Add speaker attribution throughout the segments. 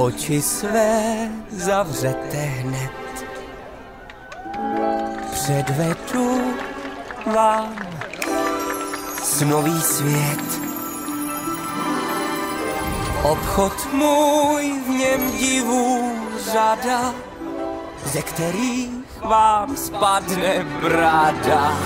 Speaker 1: Oči své zavřete hned. Předvedu vám snový svět. Obchod můj, v něm divů řada, ze kterých vám spadne brada.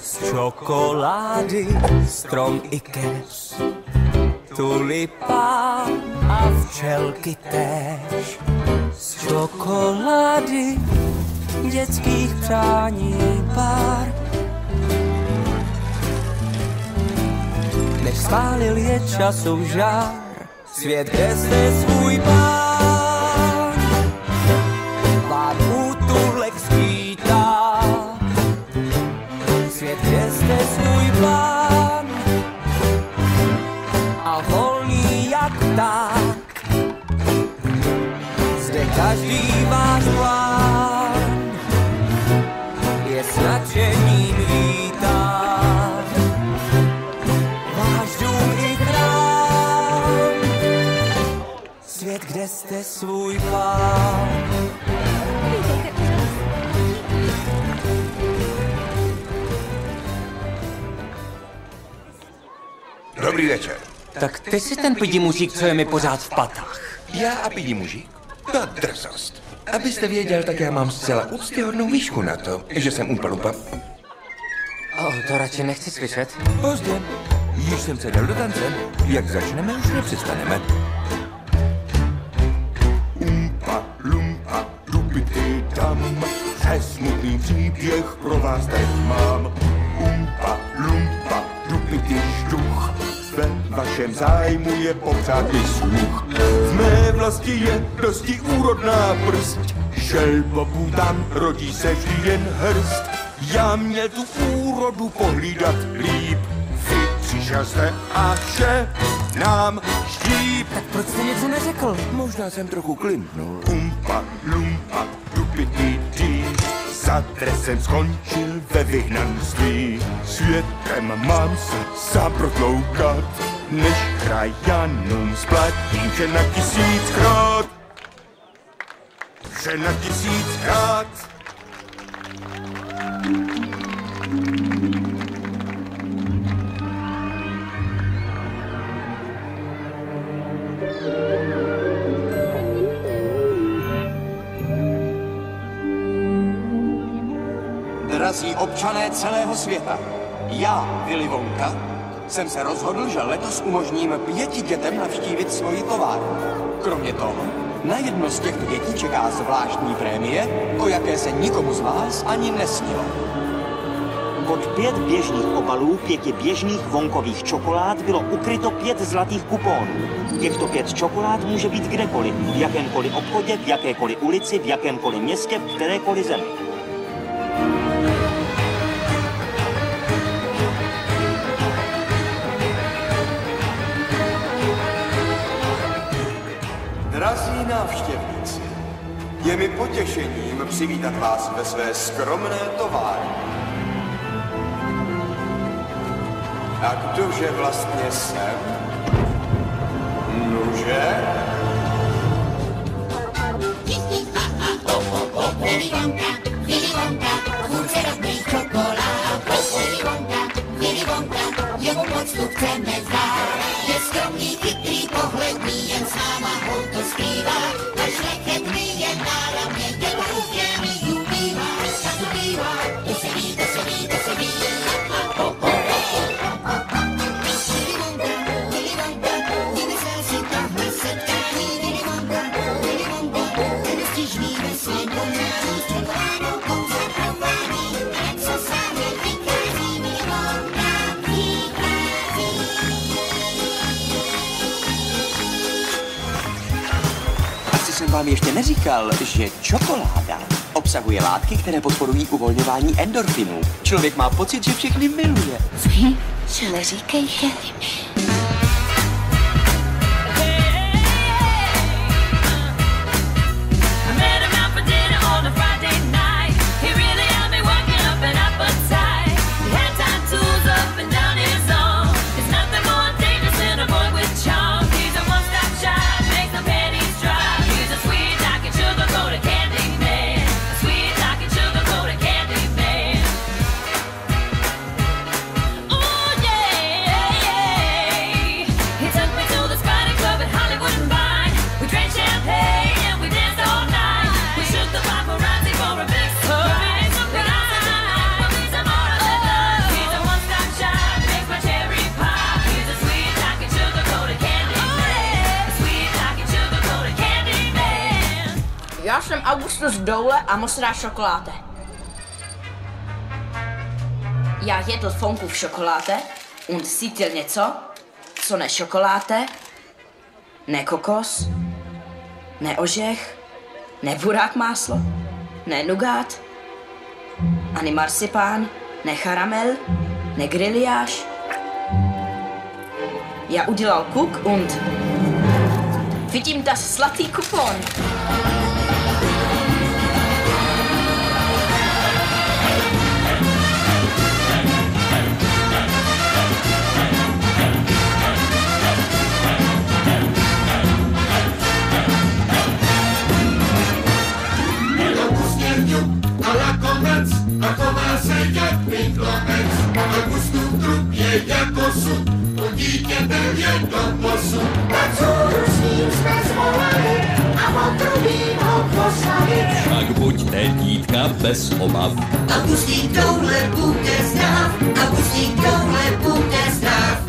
Speaker 1: Z čokolády strom i keř, tulipán a včelky též. Z čokolády dětských přání pár, než spálil je časov žár. Svět, kde jste svůj pán, vám útulek skýtá. Svět, kde jste svůj pán a volný jak pták. Zde každý váš plán je s nadšením vítá. Váš dům i chrám, svět, kde jste svůj pán.
Speaker 2: Dobrý večer.
Speaker 1: Tak ty jsi ten pidi mužík, co je mi pořád v patách.
Speaker 2: Já a pidi mužík? To drzost. Abyste věděl, tak já mám zcela úctyhodnou výšku na to, že jsem Umpa-Lumpa.
Speaker 1: To radši nechci slyšet.
Speaker 2: Pozdě. Již jsem se dal do tance. Jak začneme, už nepřestaneme. Umpa-Lumpa, dupity tam. Přesmutný příběh pro vás teď mám. Umpa-Lumpa, dupity štuch. Ve vašem zájmu je popřát i sluch. V mé vlasti je dosti úrodná prst. Želbobů tam rodí se vždy jen hrst. Já měl tu úrodu pohlídat líp. Vy přišel jste a vše nám štíp.
Speaker 1: Tak proč jsi něco neřekl?
Speaker 2: Možná jsem trochu klimnul. Umpa-Lumpa, dupity-dý. Za trestem skončil ve vyhnanství. Světem mám se sám protloukat, než krajanům splatím vše na 1000krát. Vše na 1000krát.
Speaker 3: Drazí občané celého světa, já, Willy Wonka, jsem se rozhodl, že letos umožním 5 dětem navštívit svoji továrnu. Kromě toho, na jedno z těchto dětí čeká zvláštní prémie, o jaké se nikomu z vás ani nesnilo.
Speaker 4: Pod 5 běžných obalů 5 běžných Wonkových čokolád bylo ukryto 5 zlatých kuponů. Těchto 5 čokolád může být kdekoliv, v jakémkoliv obchodě, v jakékoliv ulici, v jakémkoliv městě, v kterékoliv zemi.
Speaker 3: Drazí návštěvníci, je mi potěšením přivítat vás ve své skromné továrně. A kdože vlastně jsem? Nuže?
Speaker 5: Willy Wonka, tvůrce dobrých čokolád. Willy Wonka, jeho moc tu chceme znát. Je skromný, chytrý, pohledný, jen s náma houto zpívá. A šlechetný je náramně, jeho úvěrný ubývá. Tak to bývá, to se ví, to se ví, to se ví. Willy Wonka, vymyslel si tohle setkání. Willy Wonka, ten je stížný ve svém konání. S čokoládou pouze prování, jak se sami vychází. Willy Wonka vychází.
Speaker 3: Asi jsem vám ještě neříkal, že čokoláda obsahuje látky, které podporují uvolňování endorfinů. Člověk má pocit, že všechny miluje.
Speaker 5: Vy, co neříkejte.
Speaker 6: It's nothing more dangerous than a boy with charm. He's a one-stop shop, makes no pennies dry. Já jsem Augustus Doule a moc rád šokoláte. Já jedl fonku v šokoláte und cítil něco, co ne šokoláte, ne kokos, ne ořech, ne burák máslo, ne nugát, ani marcipán, ne charamel, ne griliáž. Já udělal kuk und vidím das zlatý kupon.
Speaker 2: A chová se jak pintlomec, Augustův trup je jako sud, u dítěte je to posud. Tak vzhůru s ním jsme zvolali a po druhým ho poslali.
Speaker 7: Tak buďte dítka bez obav.
Speaker 5: Augustín Doule bude zdrav, Augustín Doule bude zdrav.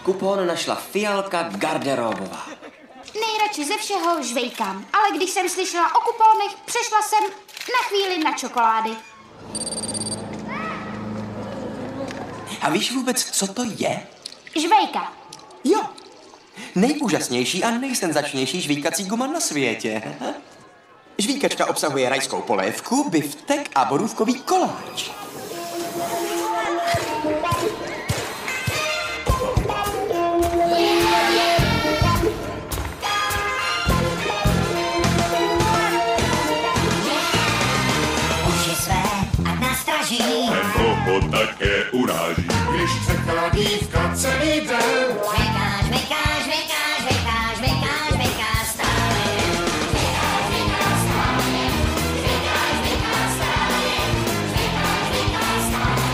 Speaker 1: Kupon našla Fialka garderobová.
Speaker 8: Nejradši ze všeho žvejkám, ale když jsem slyšela o kuponech, přešla jsem na chvíli na čokolády.
Speaker 3: A víš vůbec, co to je?
Speaker 8: Žvejka.
Speaker 3: Jo. Nejúžasnější a nejsenzačnější žvíkací guma na světě. Žvíkačka obsahuje rajskou polévku, biftek a borůvkový koláč.
Speaker 2: Ten toho také uráží. Když čeká dívka celý den.
Speaker 5: Žvejká, žvejká, žvejká, žvejká, žvejká, žvejká stále. Žvejká, žvejká stále. Žvejká, žvejká stále. Žvejká, žvejká stále.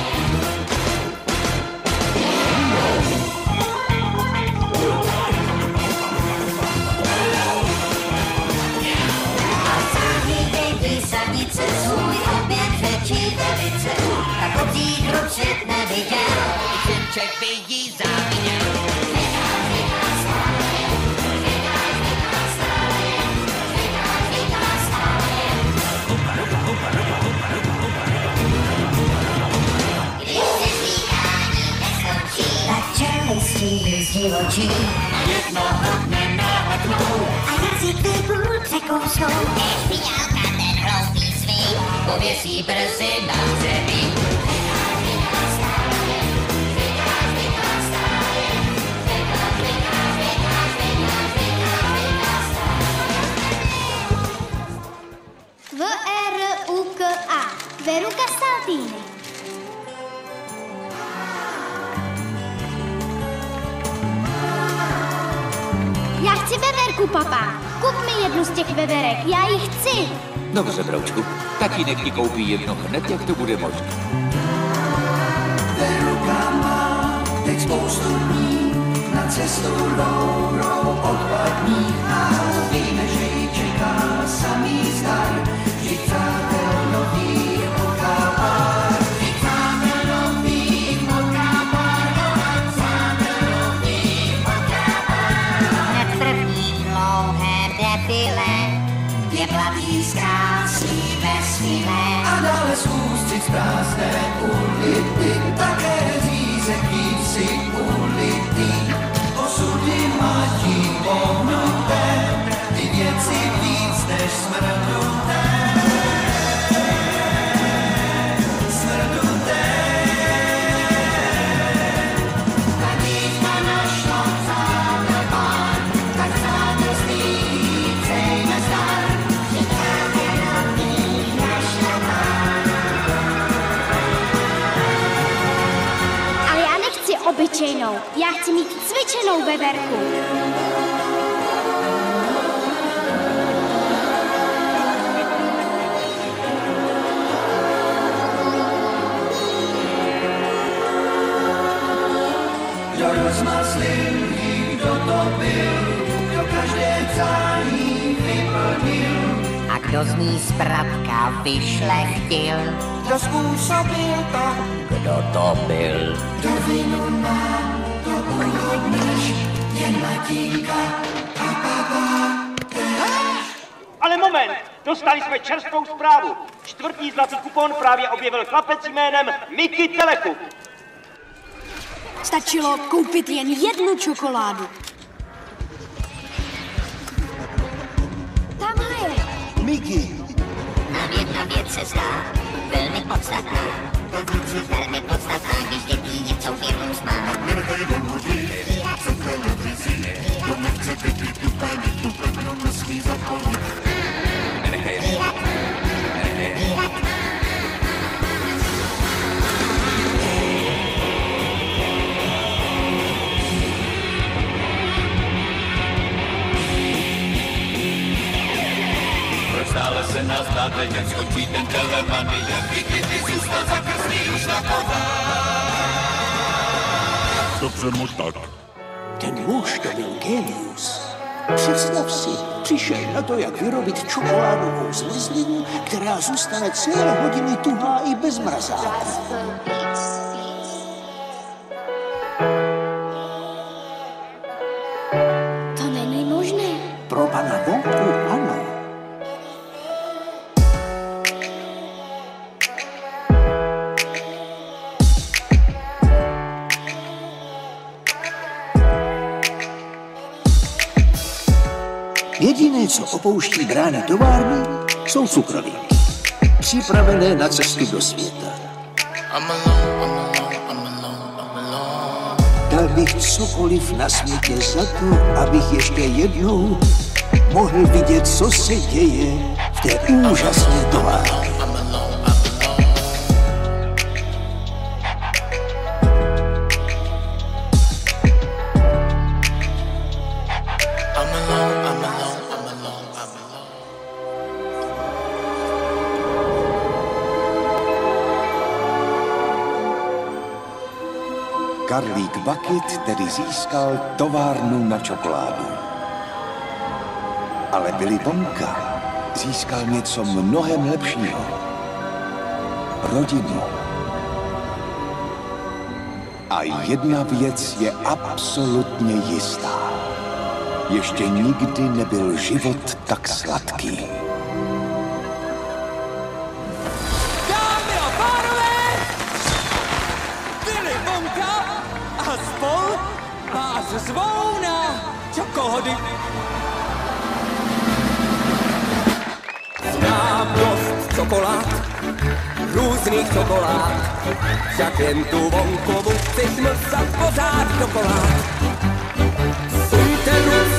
Speaker 5: A sáhněte ty sadnice svůj oběd řečí velice. Tak obří hrubšet neviděl, i Čemček by jí záviděl. Žvejká, žvejká stále, žvejká, žvejká stále, žvejká, žvejká stále. Když se žvíkání neskončí, tak čelistí zdivočí. Jednoho dne náhodnou a jazyk půl překousnou. Než Fialka ten hloupý svý pověsí brzy na zemi.
Speaker 8: V-R-U-K-A. Veruca Saltini. Já chci veverku, papa. Kup mi jednu z těch veverek, já ji chci.
Speaker 7: Dobře, broučku, tatínek ti koupí jedno hned, jak to bude možné.
Speaker 9: Veruka má teď spoustu dní na cestu dobrou odpadní a víme, že ji čeká samý zdar. Vždyť přátel nových potká pár. Vždyť přátel nových potká pár. Přátel nových potká pár.
Speaker 5: Hned první dlouhé debile je mladý zkrásný vesmíle.
Speaker 9: A dále z ústřic prázdné ulity, také řízek si ulitý. Osudy mladí pohnuté, ty věci víc než smrduté. Smrduté. Ta dívka našla přátel pár, tak přátelství přejme zdar. Že přátel nový našla pár.
Speaker 8: Ale já nechci obyčejnou, já chci mít cvičenou veverku.
Speaker 5: kdo z ní zpratka vyšlechtil.
Speaker 9: Kdo způsobil to?
Speaker 5: Kdo to byl?
Speaker 9: Kdo vinu má, to pohodneš, jen Matinka a papa.
Speaker 10: Ale moment, dostali jsme čerstvou zprávu. 4. zlatý kupon právě objevil chlapec jménem Mickey Teleku.
Speaker 11: Stačilo koupit jen jednu čokoládu. Tamhle je.
Speaker 9: Mickey.
Speaker 5: Nám jedna věc se zdá velmi podstatná. Velmi podstatná, když dětí něco firmu smá. Nenechaj domů dvít, co chvíli vysí. Kdo nechce dětí tupé, kdo nesmí zapomít. Nenechaj dývat.
Speaker 7: Stále se nás dáte, jen skončí ten telemanie. Mickey, ty zůstal za krstý už na
Speaker 2: Dobře mu tak.
Speaker 12: Ten muž to byl génius. Představ si, přišel na to, jak vyrobit čokoládovou zmrzlinu, která zůstane celé hodiny tuhá i bez mrazáku.
Speaker 11: To není možné.
Speaker 12: Pro pana Wonku ano. Jediné, co opouští brány továrny, jsou cukrovinky, připravené na cestu do světa. Dal bych cokoliv na světě za to, abych ještě jednou mohl vidět, co se děje v té úžasné továrně.
Speaker 13: Karlík Bucket tedy získal továrnu na čokoládu. Ale Willy Wonka získal něco mnohem lepšího. Rodinu. A jedna věc je absolutně jistá. Ještě nikdy nebyl život tak sladký.
Speaker 1: Dámy a pánové, Willy Wonka a spol vás zvou na čokohody. Znám dost čokolád, různých čokolád, však jen tu Wonkovu chci smrsat pořád čokolád. Suňte ruce